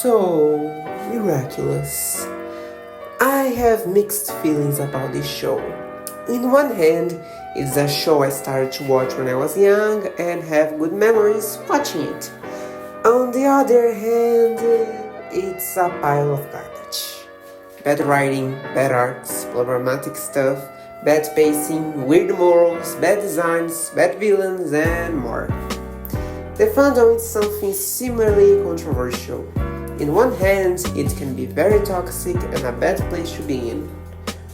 So, Miraculous. I have mixed feelings about this show. In one hand, it's a show I started to watch when I was young and have good memories watching it. On the other hand, it's a pile of garbage. Bad writing, bad arcs, problematic stuff, bad pacing, weird morals, bad designs, bad villains, and more. The fandom is something similarly controversial. In one hand, it can be very toxic and a bad place to be in.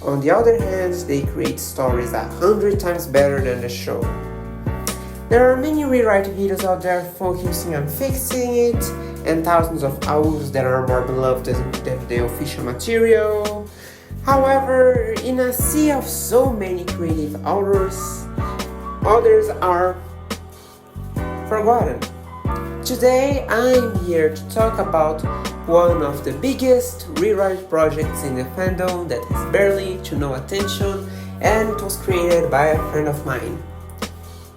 On the other hand, they create stories 100 times better than the show. There are many rewrite videos out there focusing on fixing it, and thousands of AOs that are more beloved than the official material. However, in a sea of so many creative authors, others are forgotten. Today, I'm here to talk about one of the biggest rewrite projects in the fandom that has barely to no attention, and it was created by a friend of mine.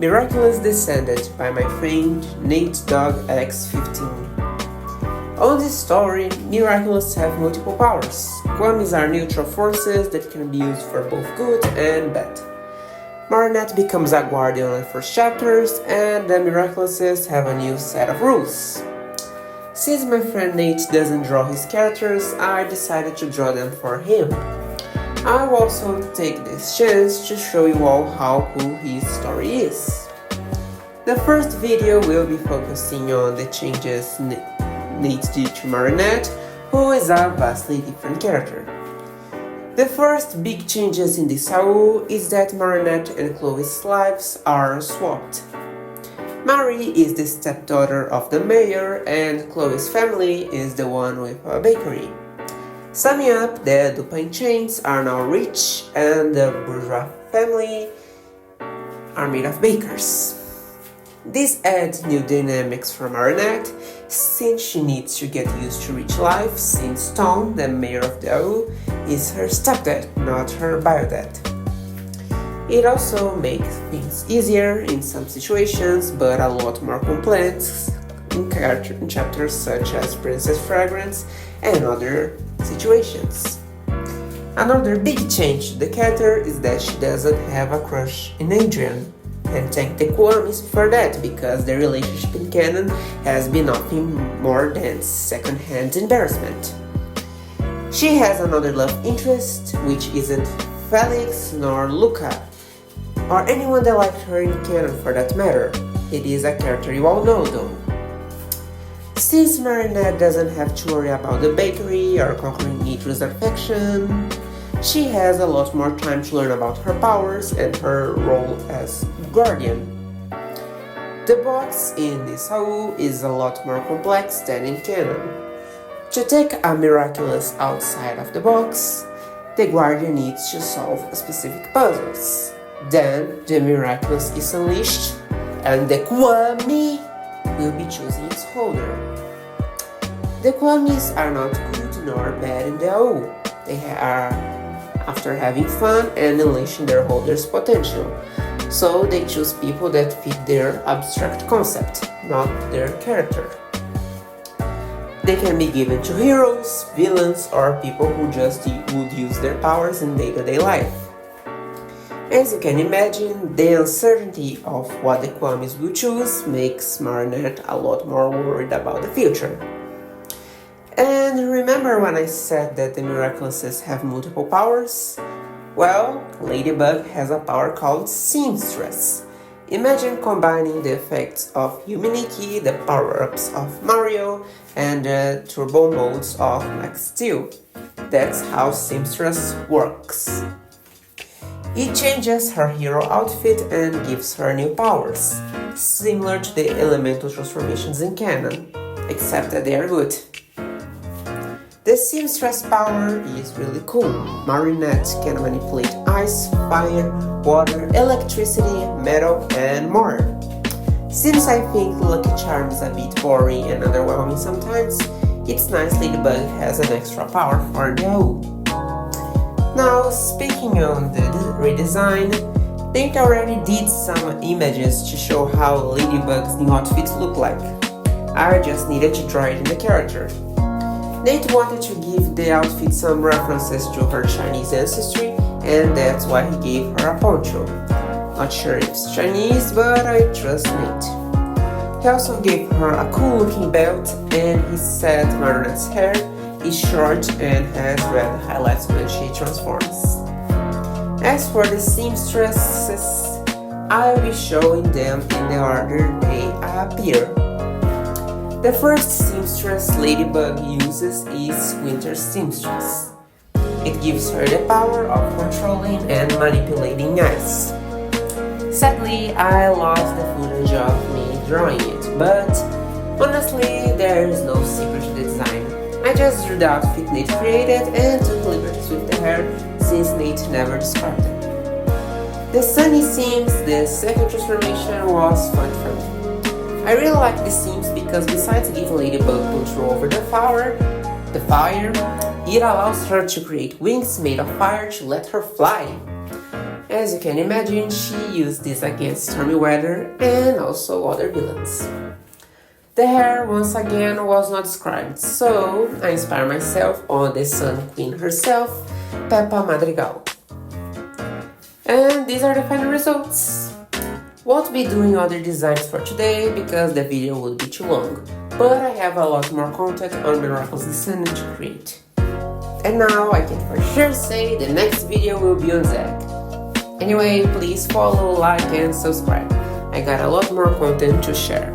Miraculous Descendant by my friend Natedogx15. On this story, Miraculous have multiple powers. Kwamis are neutral forces that can be used for both good and bad. Marinette becomes a guardian in the first chapters, and the Miraculouses have a new set of rules. Since my friend Nate doesn't draw his characters, I decided to draw them for him. I will also take this chance to show you all how cool his story is. The first video will be focusing on the changes Nate did to Marinette, who is a vastly different character. The first big changes in this AO is that Marinette and Chloe's lives are swapped. Mari is the stepdaughter of the mayor, and Chloe's family is the one with a bakery. Summing up, the Dupin chains are now rich, and the bourgeois family are made of bakers. This adds new dynamics for Marinette, since she needs to get used to rich life, since Tom, the mayor of the AO, is her stepdad, not her biodad. It also makes things easier in some situations, but a lot more complex in chapters such as Princess Fragrance and other situations. Another big change to the character is that she doesn't have a crush in Adrian, and thank the Kwamis for that, because the relationship in canon has been nothing more than second-hand embarrassment. She has another love interest, which isn't Felix nor Luca, or anyone that liked her in canon for that matter. It is a character you all know though. Since Marinette doesn't have to worry about the bakery or conquering Idris' affection, she has a lot more time to learn about her powers and her role as guardian. The box in this AO is a lot more complex than in canon. To take a Miraculous outside of the box, the guardian needs to solve specific puzzles. Then the Miraculous is unleashed, and the Kwami will be choosing its holder. The Kwamis are not good nor bad in the AO. They are after having fun and unleashing their holder's potential. So they choose people that fit their abstract concept, not their character. They can be given to heroes, villains, or people who just would use their powers in day-to-day life. As you can imagine, the uncertainty of what the Kwamis will choose makes Marinette a lot more worried about the future. And remember when I said that the Miraculouses have multiple powers? Well, Ladybug has a power called Seamstress. Imagine combining the effects of Yuminiki, the power-ups of Mario, and the turbo modes of Max Steel. That's how Seamstress works. It changes her hero outfit and gives her new powers, similar to the elemental transformations in canon, except that they are good. The Seamstress power is really cool. Marinette can manipulate ice, fire, water, electricity, metal, and more. Since I think Lucky Charm is a bit boring and underwhelming sometimes, it's nice Ladybug has an extra power for the AO. Now, speaking on the redesign, Paint already did some images to show how Ladybug's new outfits look like. I just needed to draw it in the character. Nate wanted to give the outfit some references to her Chinese ancestry, and that's why he gave her a poncho. Not sure if it's Chinese, but I trust Nate. He also gave her a cool looking belt, and he said Marinette's hair is short and has red highlights when she transforms. As for the seamstresses, I'll be showing them in the order they appear. The first seamstress Ladybug uses is Winter Seamstress. It gives her the power of controlling and manipulating ice. Sadly, I lost the footage of me drawing it, but honestly, there is no secret to the design. I just drew the outfit Nate created and took liberties with the hair since Nate never described them. The sunny seams, the second transformation, was fun for me. I really like the seams because besides giving Ladybug control over the fire, it allows her to create wings made of fire to let her fly. As you can imagine, she used this against stormy weather and also other villains. The hair, once again, was not described, so I inspired myself on the Sun Queen herself, Peppa Madrigal. And these are the final results. Won't be doing other designs for today because the video would be too long, but I have a lot more content on Miraculous Descendant to create. And now I can for sure say the next video will be on Zeg. Anyway, please follow, like and subscribe. I got a lot more content to share.